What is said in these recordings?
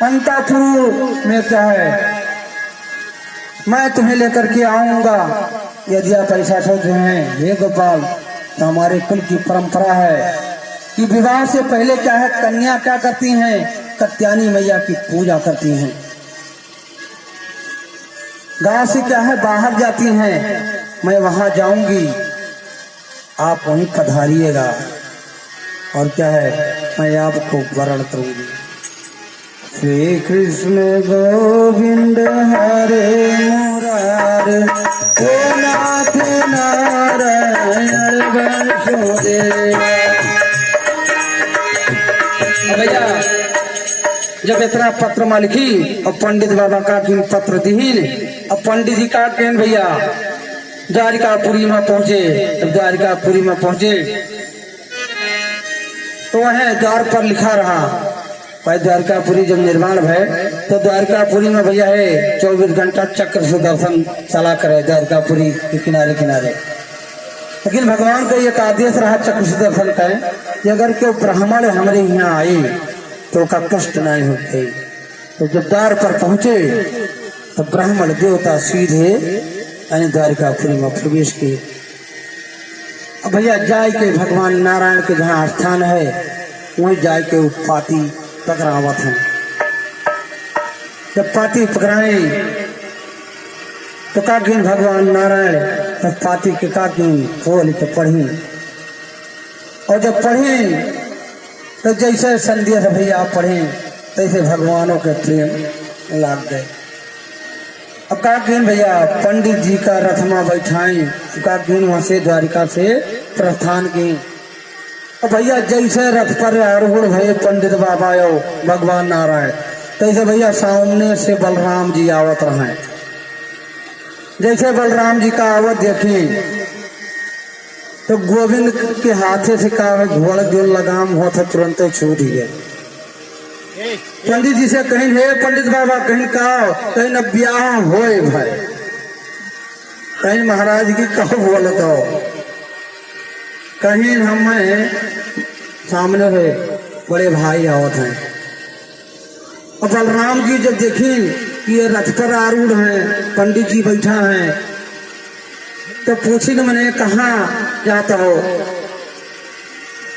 अंतापुर में क्या है, मैं तुम्हें लेकर के आऊंगा यदि आप ऐसा सोच रहे हैं। हे गोपाल, तो हमारे कुल की परंपरा है कि विवाह से पहले क्या है, कन्या क्या करती हैं, कत्यानी मैया की पूजा करती हैं। गांव से क्या है बाहर जाती हैं, मैं वहां जाऊंगी, आप वहीं पधारिएगा और क्या है मैं आपको वरण करूंगी। श्री कृष्ण गोविंद हरे मुरारे, हे नाथ नारायण वासुदेव। भैया जब इतना पत्र में लिखी और पंडित बाबा का पत्र दीन, अब पंडित जी का कहन भैया द्वारिकापुरी में पहुंचे। जब द्वारिकापुरी में पहुंचे तो वह द्वार पर लिखा रहा, भाई द्वारिकापुरी जब निर्माण भय तो द्वारिकापुरी में भैया है 24 घंटा चक्र से दर्शन चला करे द्वारिकापुरी के किनारे किनारे। लेकिन भगवान का एक आदेश रहा चक्र से दर्शन करें कि अगर कोई ब्राह्मण हमारे यहाँ आए तो का कष्ट नहीं होते। तो जब द्वार पर पहुंचे तो ब्राह्मण देवता सीधे द्वारिकापुरी में प्रवेश किए। अब भैया जाय के भगवान नारायण के जहाँ स्थान है वहीं जाय के पाती पकड़ावत है। जब पाती पकड़ाए तो काकिन भगवान नारायण तब पाती के काकिन खोल के पढ़ी, और जब पढ़े तो जैसे संदेश भैया पढ़े तैसे भगवानों के प्रेम लाग गए। अब काकिन भैया पंडित जी का रथमा बैठाई, काकिन वहां से द्वारिका से प्रस्थान की। अब भैया जैसे रथ पर आरूढ़ भये पंडित बाबा आयो भगवान नारायण, तैसे भैया सामने से बलराम जी आवत रहे। जैसे बलराम जी का आवत देखी तो गोविंद के हाथे से का घोड़ जो लगाम हो था तुरंत छूट गए। पंडित जी से कहीं हे पंडित बाबा कहीं का कहीं न ब्याह होए भाई, कहीं महाराज की कहो बोल दो, कहीं हमें सामने है बड़े भाई आवत हैं। और बलराम जी जब देखी कि ये रथ पर आरूढ़ हैं, पंडित जी बैठा हैं, तो पूछी न मैंने कहाँ जाता हो।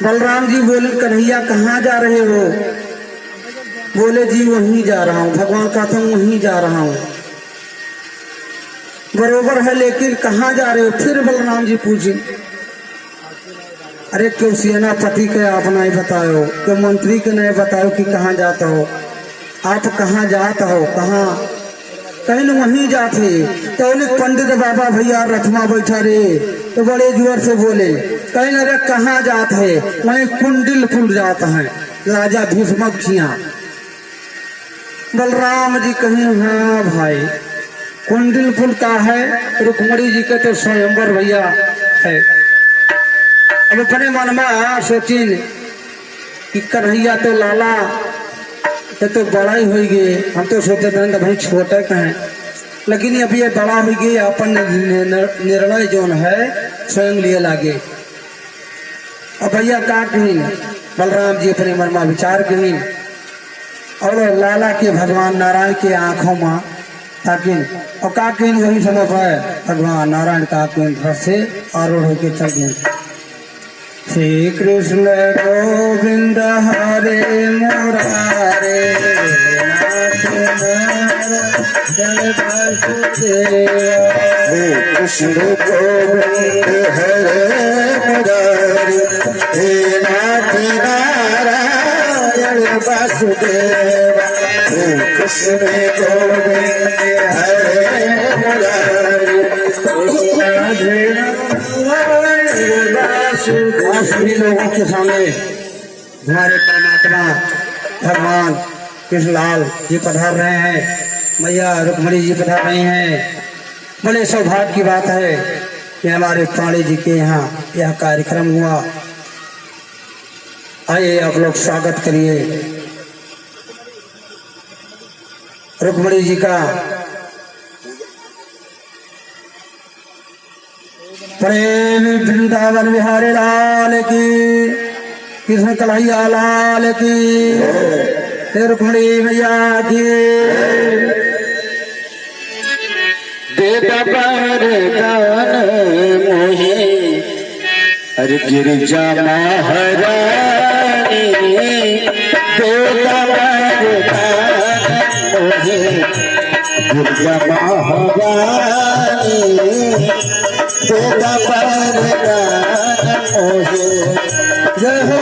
बलराम जी बोले कन्हैया कहाँ जा रहे हो। बोले जी वहीं जा रहा हूँ, भगवान का था वहीं जा रहा हूँ। बरोबर है लेकिन कहाँ जा रहे हो। फिर बलराम जी पूछे अरे क्यों सेनापति के आप नहीं बताओ, क्यों मंत्री के नहीं बताओ कि कहाँ जाता हो, आप कहाँ जाता हो कहाँ। कहीं न वहीं जाते तो पंडित बाबा भैया रथमा बैठा रे तो बड़े जोर से बोले कहीं न रे कहाँ जाते है, वहीं कुंडिलपुर जाता है राजा भीष्मक खिया। बलराम जी कहीं हाँ भाई कुंडिलपुर का है, रुक्मणी जी के तो स्वयंवर भैया है। अब अपने मन में सोचिन कि कन्हैया तो लाला ये तो बड़ा ही हो गए, हम तो सोचते थे भाई छोटे कहें, लेकिन अभी ये बड़ा हो गए अपन निर्णय जो है स्वयं लिए लागे। अब भैया का कहीं बलराम जी अपने मन में विचार कहीं और लाला के भगवान नारायण के आंखों में ताकि और काकिन वही समय पर भगवान नारायण काकिन घर से आरूढ़ होकर चल गए। श्री कृष्ण गोविंद हरे मुरारे, श्री कृष्ण गोविंद हरे मुरारे, हे नाथ नारायण वासुदेव। श्री कृष्ण गोविंद हरे मुरारे, सभी लोगों के सामने हमारे परमात्मा भगवान कृष्णलाल जी पधार रहे हैं, मैया रुक्मणी जी पधार रही हैं। बड़े सौभाग्य की बात है कि हमारे पाणी जी के यहाँ यह कार्यक्रम हुआ। आइए आप लोग स्वागत करिए रुक्मणी जी का। प्रेम वृंदावन बिहारी लाल की कृष्ण कन्हैया लाल की, रुक्मणी मैया की। देता वरदान मोहे अरे गिरिजा महारानी, देता वरदान मोहे गिरिजा महारानी, देता वरदान मोहे जय हो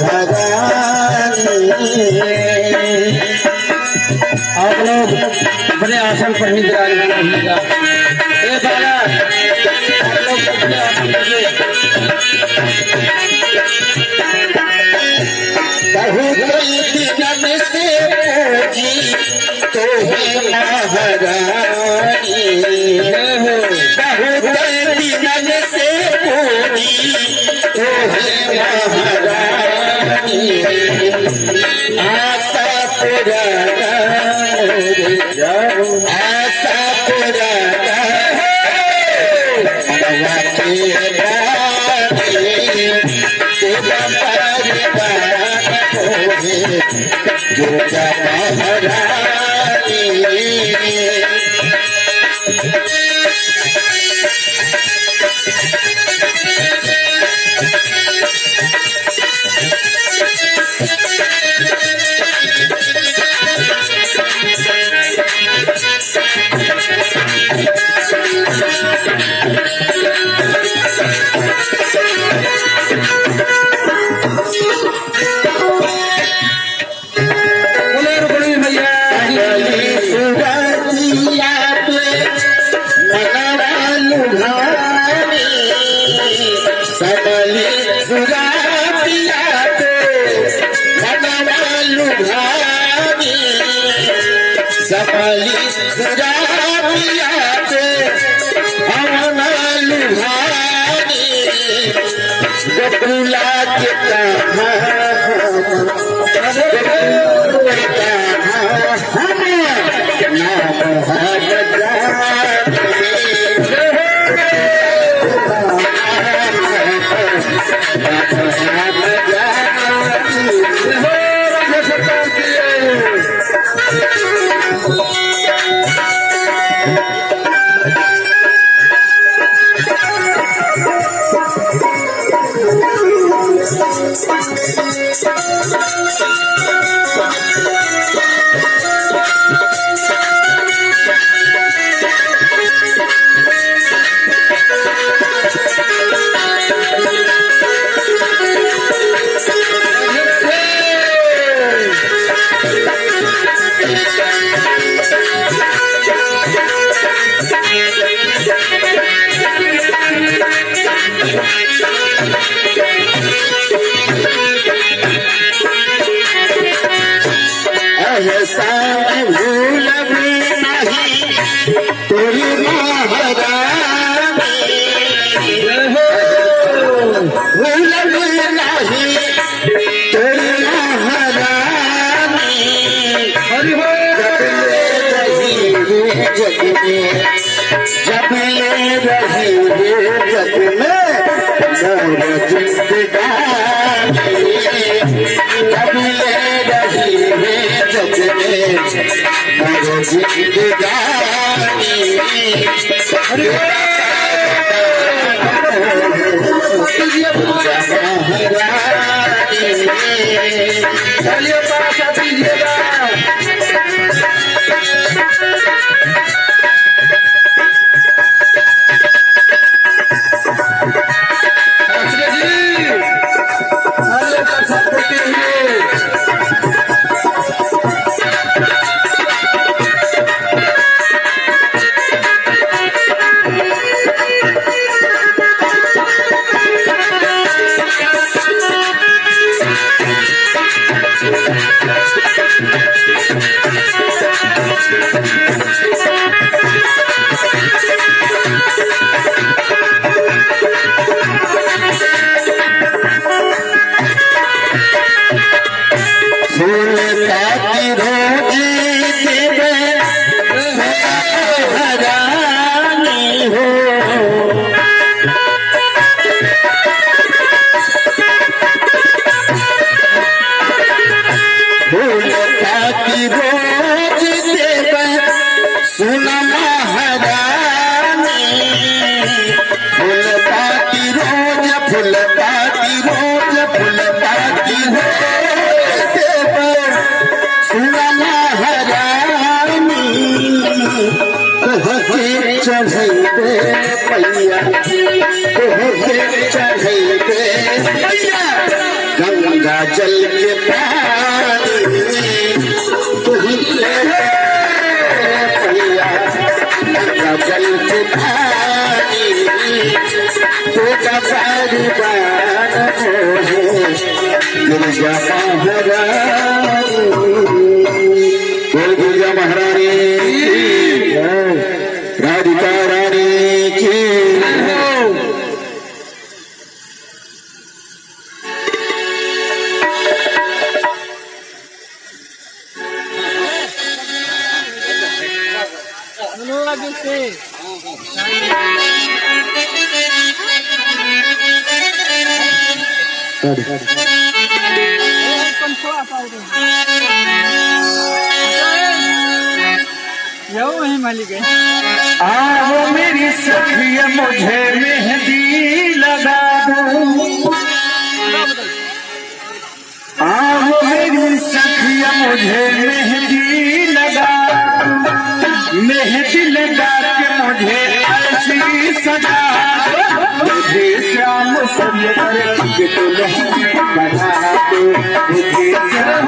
महारानी। आप लोग बड़े आसन पर ही विराजमान रहिएगा। ए बाला, आप लोग बड़े आसन पर ही। बहुत दिन से पूजी तो है महारानी, बहुत दिन से पूजी तो है महारानी, आशा पुराना आशा पुराना मनवा के दुर्गा महारानी। बोले रुक्मणी मैया की। सबली सुरातिया पे मनवा लुभानी, सबली सुरातिया पे मनवा लुभानी, गोकुला के ऐसा भूल भी नहीं तेरी महारानी, भूल भी नहीं तेरी महारानी, जब ले रही है जग में मोर जिंदगानी, जब ले रही है जग में मोर जिंदगानी। चलिए पास आ दीजिएगा। जल के पानी तुझे भैया गंगा जल के पानी तुझा परिवार गिरजा महारानी बोल गिरजा महारानी राधिका रानी की आओ मेरी सखिया मुझे मेहंदी लगा दो, आओ मेरी सखिया मुझे मेहंदी लगा, मेहंदी लगा के मुझे ऐसी सजा, मुझे श्याम सुंदर के दुल्हन बना दो, मुझे श्याम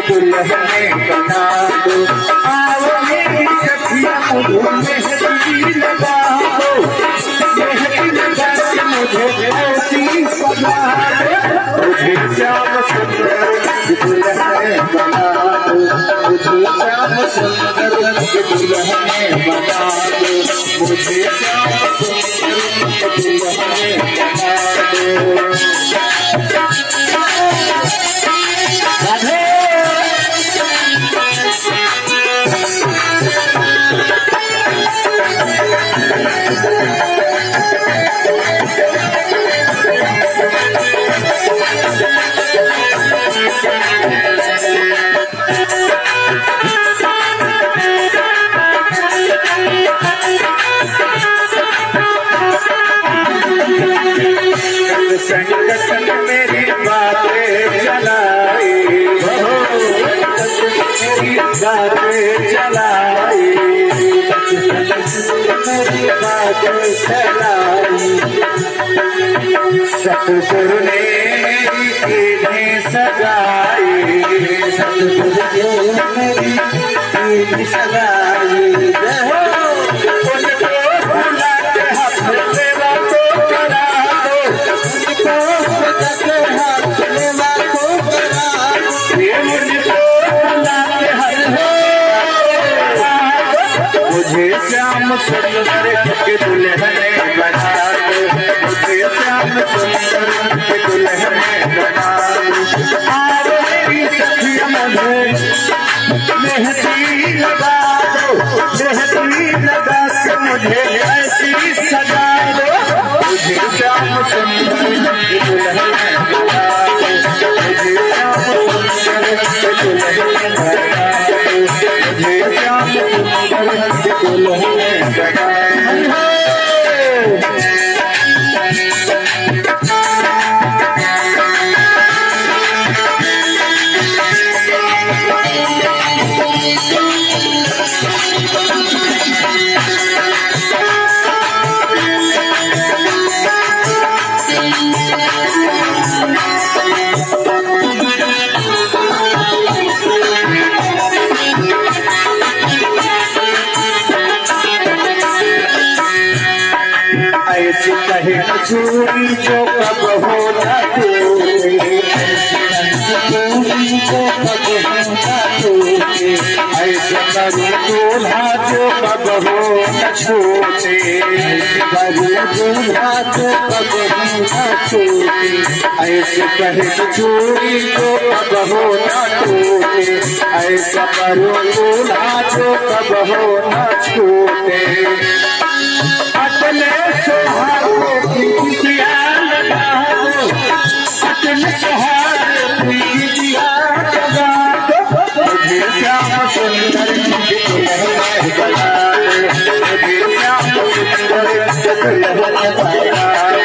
दुल्हन बना दो। आओ मेरी सखिया मुझे मेहंदी लगा दो, मेहंदी लगा के मुझे ऐसी सजा दो, मुझे श्याम सुंदर के दुल्हन बना दो, मुझे श्याम सुंदर के दुल्हन बना दो, मुझे श्याम सुंदर के दुल्हन बना दो। राधे संगत मेरी बातें चलाई, मेरी बातें चलाई, मेरी बातें चलाई, सतगुरु ने मेरी पीढ़ी सगाई, सतगुरु ने मेरी पीढ़ी सगाई, उनको भुला के हाथ मेरा तो करा दो, उनको भुला के हाथ मेरा तो करा दो, उनको भुला के हाथ मुझे श्याम सुंदर के दुल्हन बना दो, मुझे श्याम सुंदर के दुल्हन बना दो। आओ मेरी सखिया मुझे मेहंदी लगा दो, मेहंदी लगा के मुझे ऐसी सजा दो, मुझे श्याम सुंदर के दुल्हन बना दो, मुझे श्याम सुंदर के दुल्हन बना दो, मुझे श्याम सुंदर के दुल्हन बना दो। ऐसी कहे चूड़ी जो कब हो न टूटे, ऐसी चूड़ी जो कब हो न टूटे, ऐसे करूँ दूल्हा जो कब हो न छूटे, करूँ दूल्हा जो कब हो न छूटे, ऐसे कहे चूड़ी जो कब हो न टूटे, ऐसा करूँ दूल्हा जो कब हो न छूटे। अपने सुहागों की दिया लगा दो, अपने सुहागों की दिया लगा दो, मुझे श्याम सुंदर के दुल्हन बना दो, मुझे श्याम सुंदर के दुल्हन बना दो,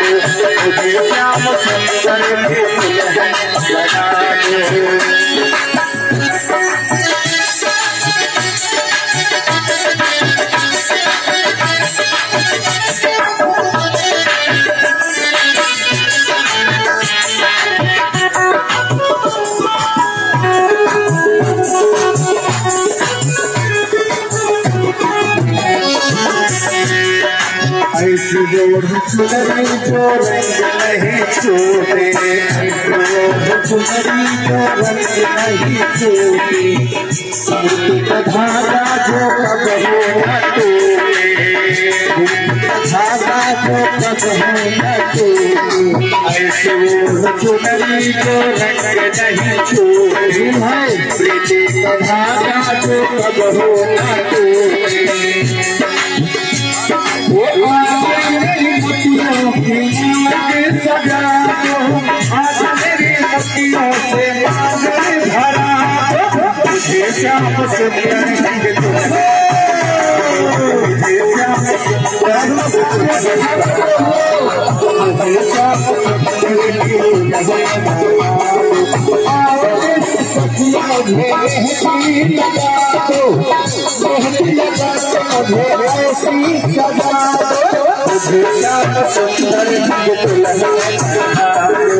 मुझे श्याम सुंदर के दुल्हन बना दो। चुनरी जो रंग नहीं छूटे, चुनरी जो रंग नहीं छूटे, मोती का धागा जो कब हो न टूटे, धागा जो कब हो न टूटे, ऐसे वो चुनरी जो रंग नहीं छूटे, प्रीति का धागा जो कब हो न टूटे। वो मेरी मोतियों की सजा दो, आज मेरी मोतियों से मांगल भरा दो, तुझे श्याम सुंदर रंग तुझे, तुझे श्याम सुंदर तुझे श्याम सुंदर आओ सखिया मेहंदी लगा दो, मेहंदी लगा दो ऐसी सजा दो, तुझे श्याम सुंदर रंग दुल्हन बना दो,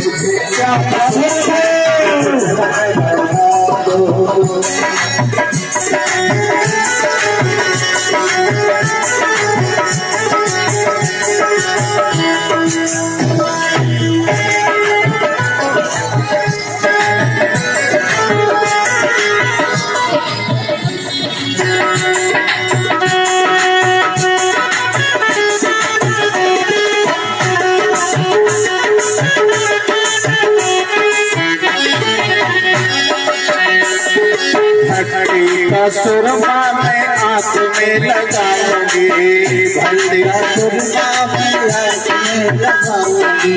तुझे श्याम सुंदर बना दो। का सुरमा मैं आँख में लगाऊंगी, भलिया सुरमा मैं आँख में लगाऊंगी,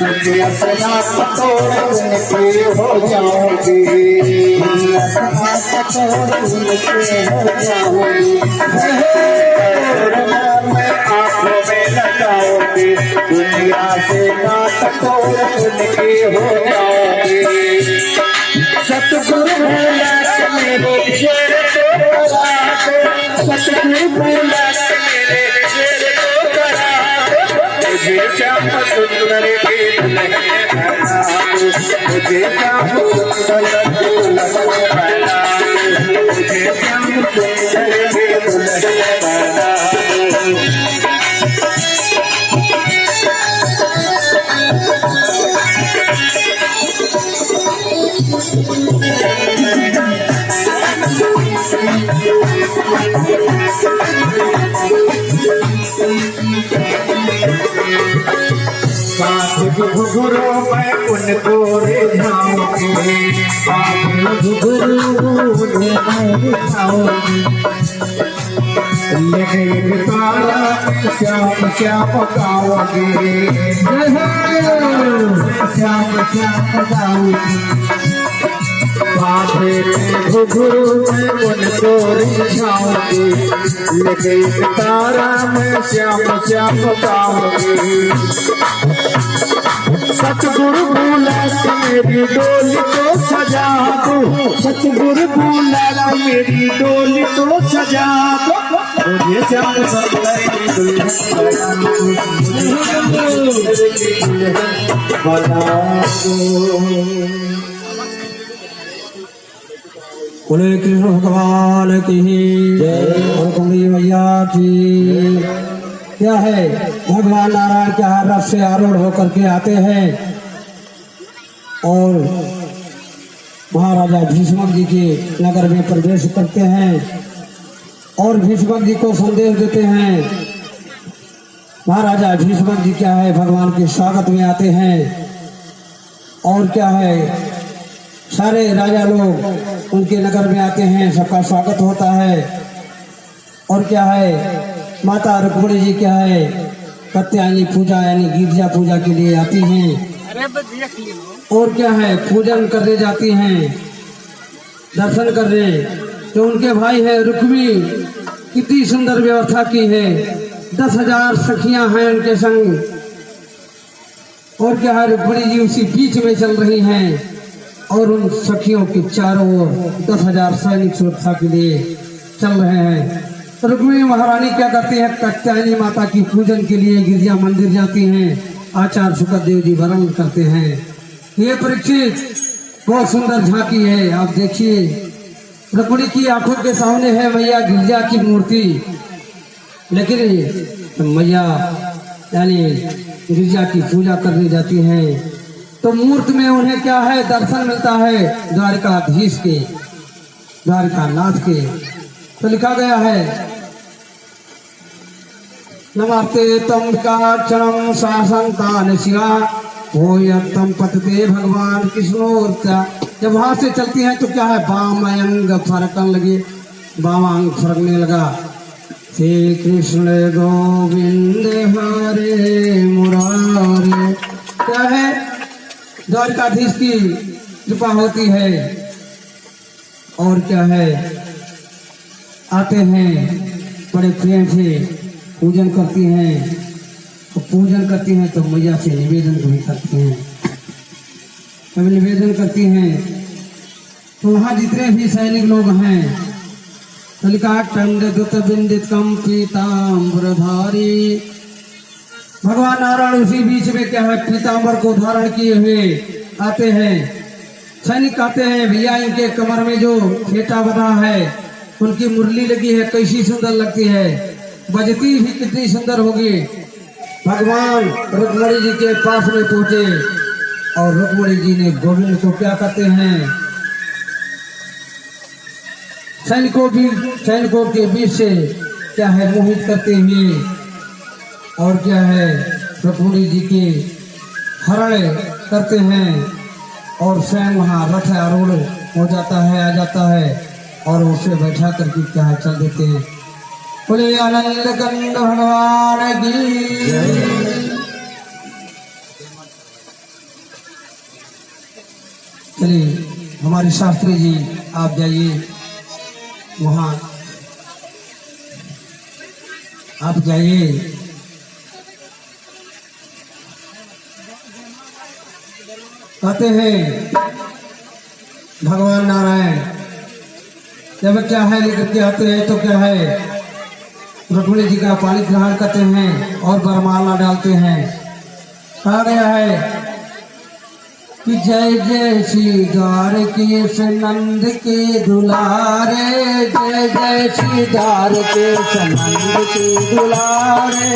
भलिया सना पतोड़ उनके हो जाऊंगी, भलिया सना पतोड़ उनके हो जाऊंगी, सुरमा मैं आँखों में लगाऊंगी, दुनिया से ना पतोड़ उनके हो जाऊंगी। सतगुरु भोला मेरे शेर को करा दो, सतगुरु भोला मेरे शेर को करा दो, मुझे श्याम सुंदर की दुल्हन बना दो, मुझे श्याम सुंदर दुल्हन बना दो, मुझे श्याम सुंदर की दुल्हन बना दो। साथ घुघुरो मैं उनको रिझाऊंगी, साथ घुघुरो मैं रिझाऊंगी, लेकिन तारा श्याम श्याम गाऊंगी, श्याम श्याम गाऊंगी, घुघुरु में उनको रिझाऊंगी, लेकिन तारा में श्याम श्याम गाऊंगी। सतगुरु भोला मेरी डोली तो सजा दो, सतगुरु भोला मेरी डोली तो सजा दो, मुझे श्याम सुंदर की दुल्हन बना दो। बोले कृष्ण भगवान की जय और कमली मैया की। क्या है, भगवान नारायण के रथ से आरूढ़ होकर के आते हैं और महाराजा भीष्मक जी के नगर में प्रवेश करते हैं और भीष्मक जी को संदेश देते हैं। महाराजा भीष्मक जी क्या है, भगवान के स्वागत में आते हैं और क्या है, सारे राजा लोग उनके नगर में आते हैं, सबका स्वागत होता है। और क्या है, माता रुक्मिणी जी क्या है, कात्यायनी पूजा यानी गिरजा पूजा के लिए आती हैं और क्या है, पूजन करने जाती हैं, दर्शन करने। जो उनके भाई है रुक्मी, कितनी सुंदर व्यवस्था की है, 10,000 सखियां हैं उनके संग। और क्या है, रुक्मिणी जी उसी बीच में चल रही हैं और उन सखियों के चारों ओर 10,000 सैनिक सुरक्षा के लिए चल रहे हैं। तो रुक्मिणी महारानी क्या करती है, कात्यायनी माता की पूजन के लिए गिरजा मंदिर जाती हैं। आचार्य सुखदेव जी वर्ण करते हैं। ये परीक्षित बहुत सुंदर झांकी है, आप देखिए। रुक्मिणी की आंखों के सामने है मैया गिरजा की मूर्ति, लेकिन मैया यानी गिरजा की पूजा करने जाती हैं तो मूर्त में उन्हें क्या है दर्शन मिलता है द्वारकाधीश के, द्वारकानाथ के। तो लिखा गया है नमस्ते तम काक्षणम शासनतान शिवा हो यम पतते भगवान कृष्णोर्चा। जब वहां से चलती हैं तो क्या है बाम अंग फरकने लगे, बाम अंग फरकने लगा। श्री कृष्ण गोविंद हरे मुरारे, क्या है द्वारकाधीश की कृपा होती है। और क्या है आते हैं बड़े प्रेम से पूजन करती हैं, तो पूजन करती हैं तो मैया से निवेदन भी करती हैं। जब निवेदन करती हैं तो वहाँ जितने भी सैनिक लोग हैं तो लिखा टंडुत बिंदित कम पीताम्बरधारी। भगवान नारायण उसी बीच में क्या है पीताम्बर को धारण किए हुए आते हैं। सैनिक कहते हैं भैया इनके कमर में जो फेटा बना है उनकी मुरली लगी है कैसी सुंदर लगती है, बजती भी कितनी सुंदर होगी। भगवान रुक्मणी जी के पास में पहुंचे और रुक्मणी जी ने गोविंद को क्या कहते हैं सैनिकों के बीच से क्या है मोहित करते हुए और क्या है रुक्मणी जी के हरण करते हैं और स्वयं वहाँ रथ आरूढ़ हो जाता है, आ जाता है और उसे बैठा करके क्या है चल देते हैं। बोले आनंद कंद भगवान की। चलिए हमारे शास्त्री जी आप जाइए वहाँ, आप जाइए। कहते हैं भगवान नारायण जब क्या है लेकर के आते हैं तो क्या है रुक्मणी जी का पानी ग्रहण करते हैं और वरमाला डालते हैं। कहा गया है कि जय जय श्री द्वारकेश नंद के दुलारे, जय जय श्री द्वारकेश नंद के दुलारे।